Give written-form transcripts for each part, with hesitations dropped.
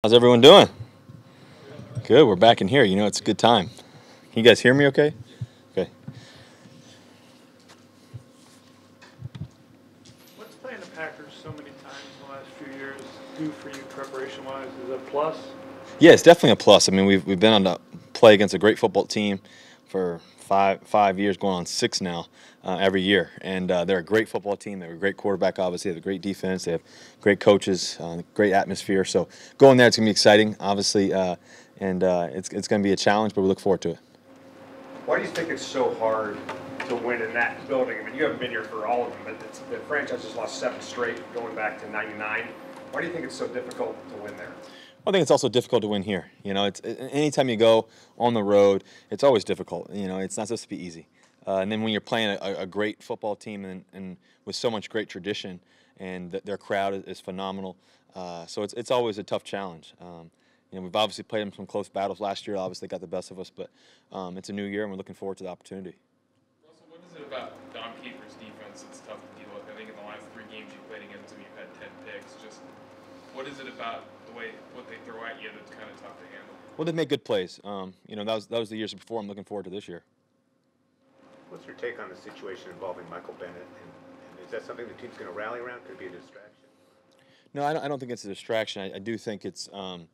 How's everyone doing? Good. We're back in here. It's a good time. Can you guys hear me okay? Okay. What's playing the Packers so many times in the last few years do for you preparation-wise? Is it a plus? Yeah, it's definitely a plus. I mean, we've been on the play against a great football team for five years, going on six now, every year. And they're a great football team. They're a great quarterback, obviously. They have a great defense. They have great coaches, great atmosphere. So going there, it's going to be exciting, obviously. It's going to be a challenge, but we look forward to it. Why do you think it's so hard to win in that building? I mean, you haven't been here for all of them, but the franchise has lost 7 straight going back to '99. Why do you think it's so difficult to win there? I think it's also difficult to win here. It's anytime you go on the road, it's always difficult. It's not supposed to be easy. And then when you're playing a great football team and with so much great tradition, and their crowd is phenomenal, so it's always a tough challenge. We've obviously played them some close battles last year. Obviously, got the best of us, but it's a new year, and we're looking forward to the opportunity. Russell, what is it about Don Capers' defense that's tough to deal with? I think in the last 3 games you played against them, you've had 10 picks. Just what is it about what they throw at you that's kind of tough to handle? Well, they make good plays. That was the years before. I'm looking forward to this year. What's your take on the situation involving Michael Bennett? And is that something the team's going to rally around? Could it be a distraction? No, I don't think it's a distraction. I do think it's, when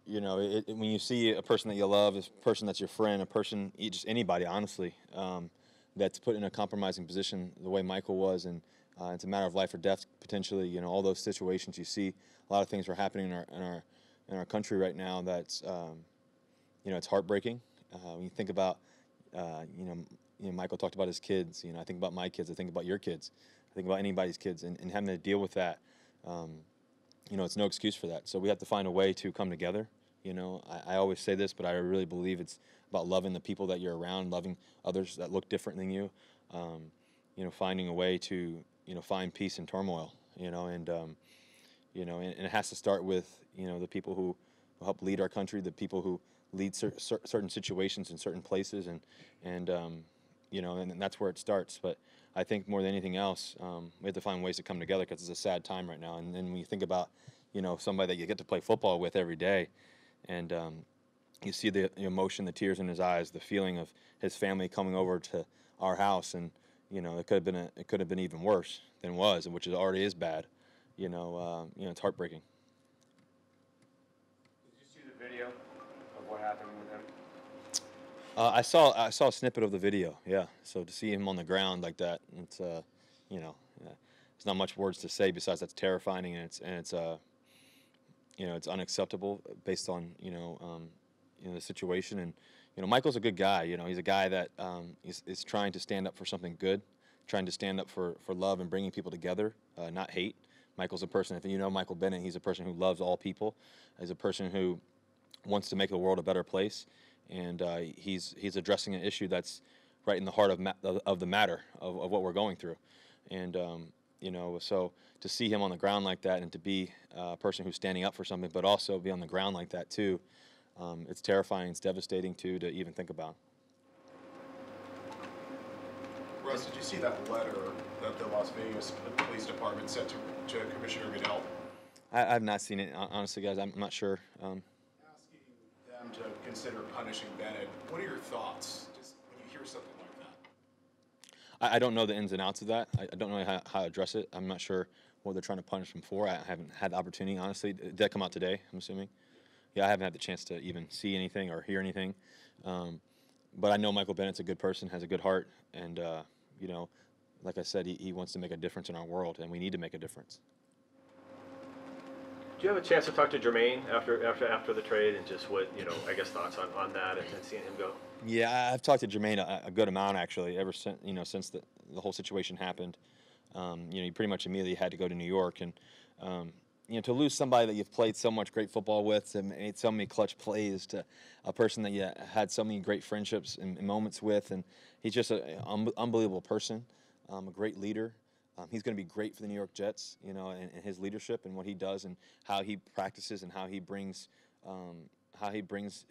you see a person that you love, a person that's your friend, a person, just anybody, honestly, that's put in a compromising position the way Michael was, and it's a matter of life or death potentially. All those situations you see, a lot of things are happening in our country right now. That's it's heartbreaking. When you think about, Michael talked about his kids. I think about my kids. I think about your kids. I think about anybody's kids, and having to deal with that. It's no excuse for that. So we have to find a way to come together. I always say this, but I really believe it's about loving the people that you're around, loving others that look different than you. Finding a way to find peace in turmoil. And it has to start with the people who help lead our country, the people who lead certain situations in certain places, and that's where it starts. But I think more than anything else, we have to find ways to come together because it's a sad time right now. And then when you think about somebody that you get to play football with every day, and you see the emotion, the tears in his eyes, the feeling of his family coming over to our house, and it could have been even worse than it was, which already is bad. It's heartbreaking. Did you see the video of what happened with him? I saw a snippet of the video. Yeah. So to see him on the ground like that, it's there's not much words to say besides that's terrifying, and it's unacceptable based on the situation. And Michael's a good guy. He's a guy that is trying to stand up for something good, trying to stand up for love and bringing people together, not hate. Michael's a person. If you know Michael Bennett, he's a person who loves all people. He's a person who wants to make the world a better place, and he's addressing an issue that's right in the heart of the matter of what we're going through. And so to see him on the ground like that, and to be a person who's standing up for something, but also be on the ground like that too, it's terrifying. It's devastating too to even think about. Russ, did you see that letter that the Las Vegas Police Department sent to Commissioner Goodell? I have not seen it, honestly, guys. I'm not sure. Asking them to consider punishing Bennett. What are your thoughts just when you hear something like that? I don't know the ins and outs of that. I don't know how to address it. I'm not sure what they're trying to punish him for. I haven't had the opportunity, honestly. Did that come out today, I'm assuming? Yeah, I haven't had the chance to even see anything or hear anything. But I know Michael Bennett's a good person, has a good heart, and like I said, he wants to make a difference in our world, and we need to make a difference. Do you have a chance to talk to Jermaine after the trade, and just what I guess thoughts on that and seeing him go? Yeah, I've talked to Jermaine a good amount actually, ever since since the whole situation happened. You pretty much immediately had to go to New York, and to lose somebody that you've played so much great football with and made so many clutch plays, to a person that you had so many great friendships and moments with, and he's just an unbelievable person, a great leader. He's going to be great for the New York Jets, and his leadership and what he does and how he practices and how he brings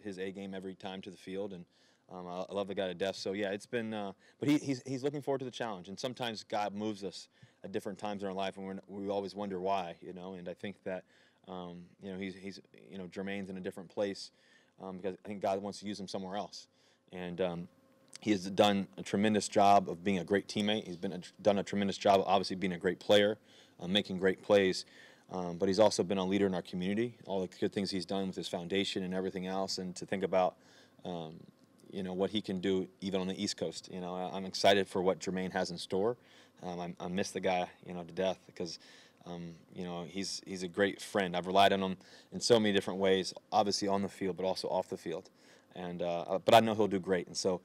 his A game every time to the field. And I love the guy to death. So yeah, it's been. But he's looking forward to the challenge. And sometimes God moves us at different times in our life, and we always wonder why, And I think that Jermaine's in a different place because I think God wants to use him somewhere else. And he has done a tremendous job of being a great teammate. He's done a tremendous job of obviously being a great player, making great plays. But he's also been a leader in our community, all the good things he's done with his foundation and everything else. And to think about, what he can do even on the East Coast. I'm excited for what Jermaine has in store. I miss the guy, to death because, he's a great friend. I've relied on him in so many different ways, obviously on the field, but also off the field. And but I know he'll do great. And so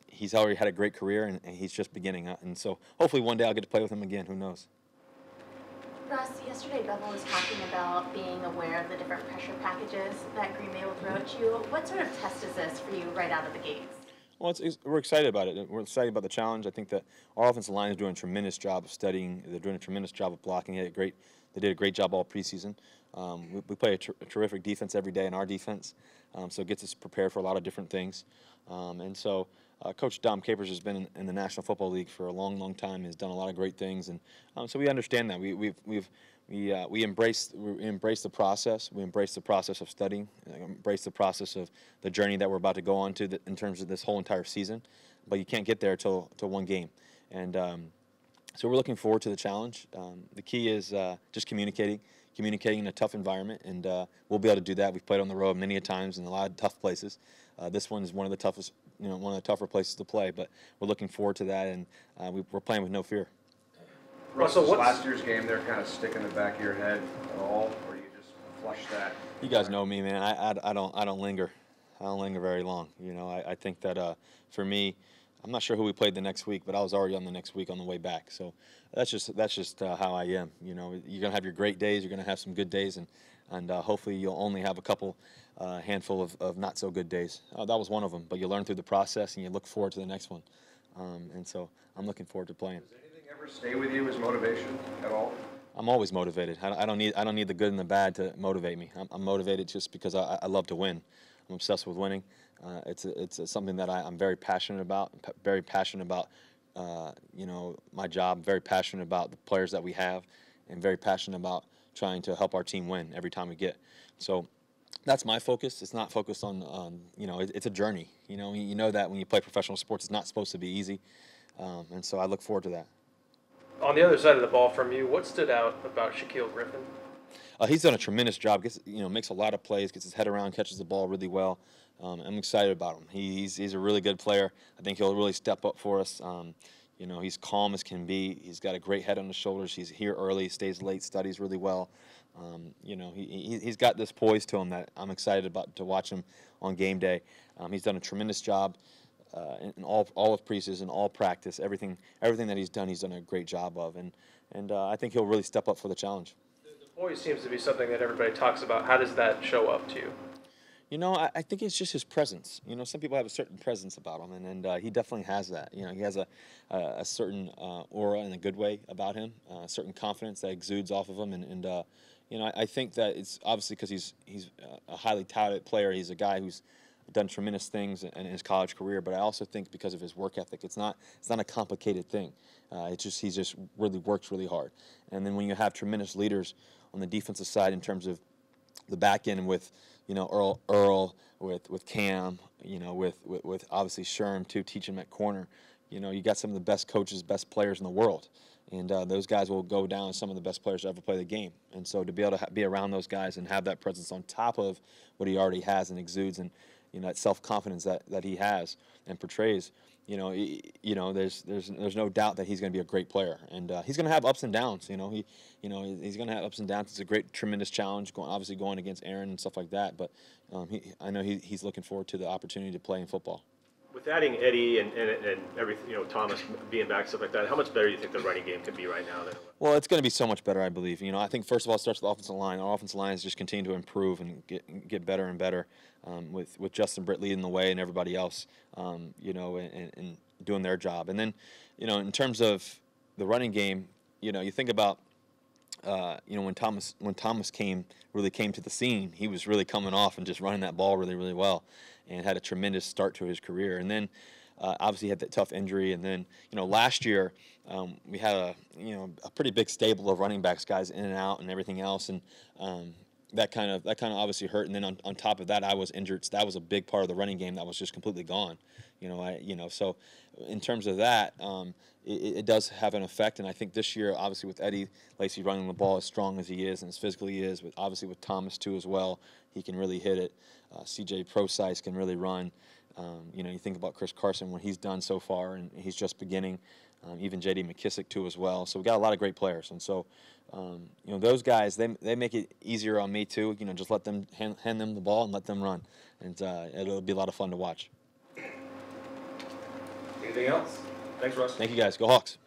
he's already had a great career, and he's just beginning. And so hopefully one day I'll get to play with him again. Who knows? Russ, yesterday Bevel was talking about being aware of the different pressure packages that Green Bay will throw at you. What sort of test is this for you right out of the gates? Well, we're excited about it. We're excited about the challenge. I think that our offensive line is doing a tremendous job of studying. They're doing a tremendous job of blocking. They did a great job all preseason. We play a terrific defense every day in our defense, so it gets us prepared for a lot of different things. And so Coach Dom Capers has been in the National Football League for a long, long time. He's done a lot of great things, and so we understand that. We embrace the process. We embrace the process of studying. Embrace the process of the journey that we're about to go on to in terms of this whole entire season. But you can't get there till one game, and so we're looking forward to the challenge. The key is just communicating in a tough environment, and we'll be able to do that. We've played on the road many a times in a lot of tough places. This one is one of the toughest, one of the tougher places to play. But we're looking forward to that, and we're playing with no fear. Russell, last year's game there kind of stick in the back of your head at all, or you just flush that? You guys know me, man. I don't linger. I don't linger very long. I think that for me, I'm not sure who we played the next week, but I was already on the next week on the way back. So that's just how I am. You're gonna have your great days. You're gonna have some good days, and hopefully you'll only have a couple handful of not so good days. That was one of them. But you learn through the process, and you look forward to the next one. And so I'm looking forward to playing. Does anything ever stay with you as motivation at all? I'm always motivated. I don't need the good and the bad to motivate me. I'm motivated just because I love to win. I'm obsessed with winning. It's something that I'm very passionate about. Very passionate about my job. Very passionate about the players that we have, and very passionate about trying to help our team win every time we get. So that's my focus. It's not focused on it's a journey. You know that when you play professional sports, it's not supposed to be easy, and so I look forward to that. On the other side of the ball from you, what stood out about Shaquille Griffin? He's done a tremendous job. Makes a lot of plays, gets his head around, catches the ball really well. I'm excited about him. He's a really good player. I think he'll really step up for us. He's calm as can be. He's got a great head on his shoulders. He's here early, stays late, studies really well. He's got this poise to him that I'm excited about to watch him on game day. He's done a tremendous job in all of preseason, all practice, everything that he's done a great job of, and I think he'll really step up for the challenge. The poise seems to be something that everybody talks about. How does that show up to you? I think it's just his presence. Some people have a certain presence about him, and he definitely has that. He has a certain aura in a good way about him, a certain confidence that exudes off of him, and I think that it's obviously because he's a highly touted player. He's a guy who's done tremendous things in his college career, but I also think because of his work ethic, it's not a complicated thing. He just really works really hard. And then when you have tremendous leaders on the defensive side in terms of the back end with Earl with Cam, with obviously Sherm too, teaching him at corner. You got some of the best coaches, best players in the world, and those guys will go down as some of the best players to ever play the game. And so to be able to be around those guys and have that presence on top of what he already has and exudes, and that self-confidence that he has and portrays, there's no doubt that he's going to be a great player, and he's going to have ups and downs. He's going to have ups and downs. It's a great, tremendous challenge, going against Aaron and stuff like that. But I know he's looking forward to the opportunity to play in football. With adding Eddie and everything, Thomas being back, stuff like that, how much better do you think the running game could be right now? Well, it's going to be so much better, I believe. I think first of all it starts with the offensive line. Our offensive line has just continued to improve and get better and better, with Justin Britt leading the way and everybody else, and doing their job. And then, in terms of the running game, you think about, when Thomas really came to the scene, he was really coming off and just running that ball really, really well, and had a tremendous start to his career. And then obviously had that tough injury. And then, last year we had a pretty big stable of running backs, guys in and out and everything else. And, that kind of obviously hurt. And then on top of that, I was injured. So that was a big part of the running game that was just completely gone. So in terms of that, it does have an effect. And I think this year, obviously with Eddie Lacy running the ball as strong as he is and as physical he is, obviously with Thomas too as well, he can really hit it. CJ Procise can really run. You think about Chris Carson, what he's done so far, and he's just beginning. Even J.D. McKissick too as well. So we got a lot of great players, and so those guys they make it easier on me too. Just let them hand them the ball and let them run, and it'll be a lot of fun to watch. Anything else? Thanks, Russ. Thank you guys. Go Hawks.